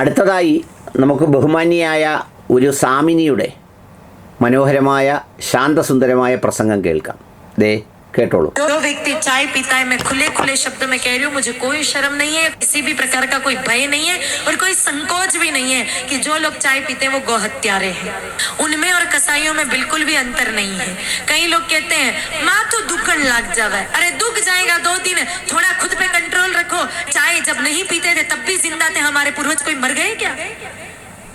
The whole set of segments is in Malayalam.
അടുത്തതായി നമുക്ക് ബഹുമാന്യയായ ഒരു സാമിനിയുടെ മനോഹരമായ ശാന്തസുന്ദരമായ പ്രസംഗം കേൾക്കാം. ദേ കേട്ടോളൂ. जो व्यक्ति चाय पीता है, मैं खुले खुले शब्दों में कह रही हूँ, मुझे कोई शर्म नहीं है, किसी भी प्रकार का कोई भय नहीं है और कोई संकोच भी नहीं है कि जो लोग चाय पीते हैं वो गौहत्यारे हैं। उनमें और कसाईयों में बिल्कुल भी अंतर नहीं है। कई लोग कहते हैं माँ तो दुखन लग जावे, अरे दुख जाएगा 2 दिन, थोड़ा खुद पे कंट्रोल रखो। चाय जब नहीं पीते थे तब भी जिंदा थे हमारे पूर्वज, कोई मर गए क्या?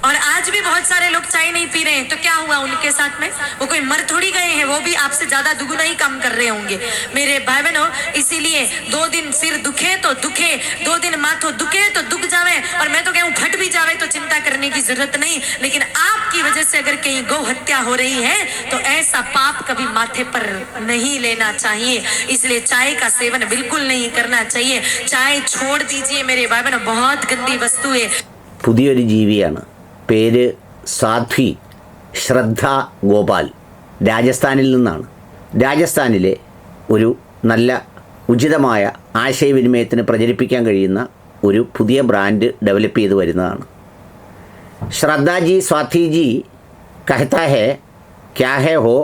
और आज भी बहुत सारे लोग चाय नहीं पी रहे हैं, तो क्या हुआ उनके साथ में? वो कोई मर थोड़ी गए हैं, वो भी आपसे ज्यादा दुगुना ही काम कर रहे होंगे मेरे भाई बहनों। इसीलिए 2 दिन सिर दुखे तो दुखे, 2 दिन माथो दुखे तो दुख जावे, और मैं तो कहूँ फट भी जावे तो चिंता करने की जरूरत नहीं। लेकिन आपकी वजह से अगर कहीं गौ हत्या हो रही है तो ऐसा पाप कभी माथे पर नहीं लेना चाहिए। इसलिए चाय का सेवन बिल्कुल नहीं करना चाहिए। चाय छोड़ दीजिए मेरे भाई बहनों, बहुत गंदी वस्तु है। പുതിയൊരു ജീവിയാണ്. പേര് സാധ്വി ശ്രദ്ധ ഗോപാൽ. രാജസ്ഥാനിൽ നിന്നാണ്. രാജസ്ഥാനിലെ ഒരു നല്ല ഉചിതമായ ആശയവിനിമയത്തിന് പ്രചരിപ്പിക്കാൻ കഴിയുന്ന ഒരു പുതിയ ബ്രാൻഡ് ഡെവലപ്പ് ചെയ്ത് വരുന്നതാണ്. ശ്രദ്ധാജി സ്വാധിജി കഹത്താ ഹേ ക്യാ ഹേ ഹോ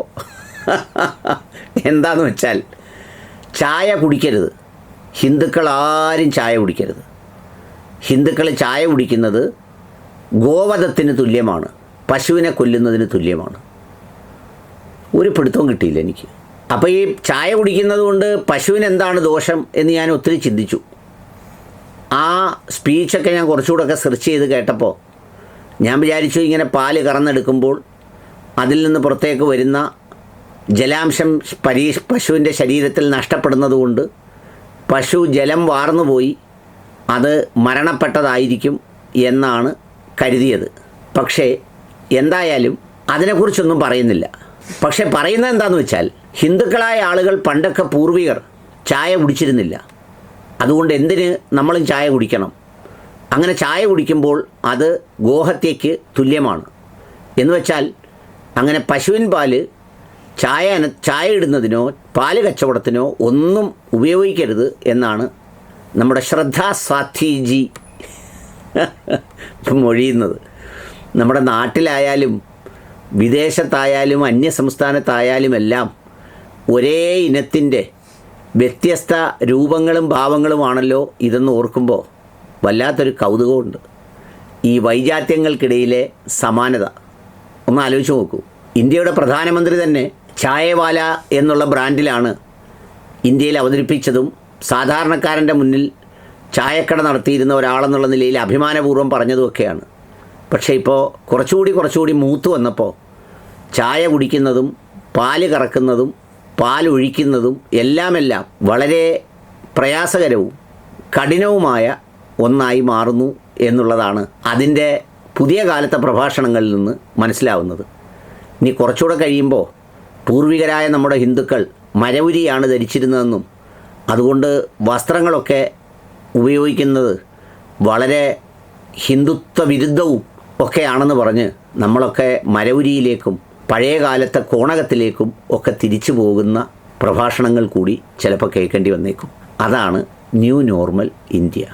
എന്താണെന്ന് വെച്ചാൽ ചായ കുടിക്കരുത്, ഹിന്ദുക്കൾ ആരും ചായ കുടിക്കരുത്. ഹിന്ദുക്കൾ ചായ കുടിക്കുന്നത് ഗോവധത്തിന് തുല്യമാണ്, പശുവിനെ കൊല്ലുന്നതിന് തുല്യമാണ്. ഒരു പിടുത്തവും കിട്ടിയില്ല എനിക്ക്. അപ്പോൾ ഈ ചായ കുടിക്കുന്നത് കൊണ്ട് പശുവിന് എന്താണ് ദോഷം എന്ന് ഞാൻ ഒത്തിരി ചിന്തിച്ചു. ആ സ്പീച്ചൊക്കെ ഞാൻ കുറച്ചുകൂടെയൊക്കെ സെർച്ച് ചെയ്ത് കേട്ടപ്പോൾ ഞാൻ വിചാരിച്ചു, ഇങ്ങനെ പാല് കറന്നെടുക്കുമ്പോൾ അതിൽ നിന്ന് പുറത്തേക്ക് വരുന്ന ജലാംശം പശുവിൻ്റെ ശരീരത്തിൽ നഷ്ടപ്പെടുന്നത് കൊണ്ട് പശു ജലം വാർന്നുപോയി അത് മരണപ്പെട്ടതായിരിക്കും എന്നാണ് കരുതിയത്. പക്ഷേ എന്തായാലും അതിനെക്കുറിച്ചൊന്നും പറയുന്നില്ല. പക്ഷേ പറയുന്നത് എന്താണെന്ന് വെച്ചാൽ, ഹിന്ദുക്കളായ ആളുകൾ പണ്ടൊക്കെ പൂർവികർ ചായ കുടിച്ചിരുന്നില്ല. അതുകൊണ്ട് എന്തിന് നമ്മളും ചായ കുടിക്കണം? അങ്ങനെ ചായ കുടിക്കുമ്പോൾ അത് ഗോഹത്യയ്ക്ക് തുല്യമാണ് എന്ന് വെച്ചാൽ, അങ്ങനെ പശുവിൻ പാല് ചായ ഇടുന്നതിനോ പാല് കച്ചവടത്തിനോ ഒന്നും ഉപയോഗിക്കരുത് എന്നാണ് നമ്മുടെ ശ്രദ്ധാ സ്വാധിജി മൊഴിയുന്നത്. നമ്മുടെ നാട്ടിലായാലും വിദേശത്തായാലും അന്യസംസ്ഥാനത്തായാലും എല്ലാം ഒരേ ഇനത്തിൻ്റെ വ്യത്യസ്ത രൂപങ്ങളും ഭാവങ്ങളുമാണല്ലോ ഇതെന്ന് ഓർക്കുമ്പോൾ വല്ലാത്തൊരു കൗതുകമുണ്ട്. ഈ വൈജാത്യങ്ങൾക്കിടയിലെ സമാനത ഒന്ന് ആലോചിച്ച് നോക്കൂ. ഇന്ത്യയുടെ പ്രധാനമന്ത്രി തന്നെ ചായവാല എന്നുള്ള ബ്രാൻഡിലാണ് ഇന്ത്യയിൽ അവതരിപ്പിച്ചതും സാധാരണക്കാരൻ്റെ മുന്നിൽ ചായക്കട നടത്തിയിരുന്ന ഒരാളെന്നുള്ള നിലയിൽ അഭിമാനപൂർവ്വം പറഞ്ഞതുമൊക്കെയാണ്. പക്ഷേ ഇപ്പോൾ കുറച്ചുകൂടി മൂത്ത് വന്നപ്പോൾ ചായ കുടിക്കുന്നതും പാല് കറക്കുന്നതും പാലൊഴിക്കുന്നതും എല്ലാം വളരെ പ്രയാസകരവും കഠിനവുമായ ഒന്നായി മാറുന്നു എന്നുള്ളതാണ് അതിൻ്റെ പുതിയ കാലത്തെ പ്രഭാഷണങ്ങളിൽ നിന്ന് മനസ്സിലാവുന്നത്. ഇനി കുറച്ചുകൂടെ കഴിയുമ്പോൾ പൂർവികരായ നമ്മുടെ ഹിന്ദുക്കൾ മരവുരിയാണ് ധരിച്ചിരുന്നതെന്നും അതുകൊണ്ട് വസ്ത്രങ്ങളൊക്കെ ഉപയോഗിക്കുന്നത് വളരെ ഹിന്ദുത്വ വിരുദ്ധവും ഒക്കെയാണെന്ന് പറഞ്ഞ് നമ്മളൊക്കെ മരവുരിയിലേക്കും പഴയ കാലത്തെ കോണകത്തിലേക്കും ഒക്കെ തിരിച്ചു പോകുന്ന പ്രഭാഷണങ്ങൾ കൂടി ചിലപ്പോൾ കേൾക്കേണ്ടി വന്നേക്കും. അതാണ് ന്യൂ നോർമൽ ഇന്ത്യ.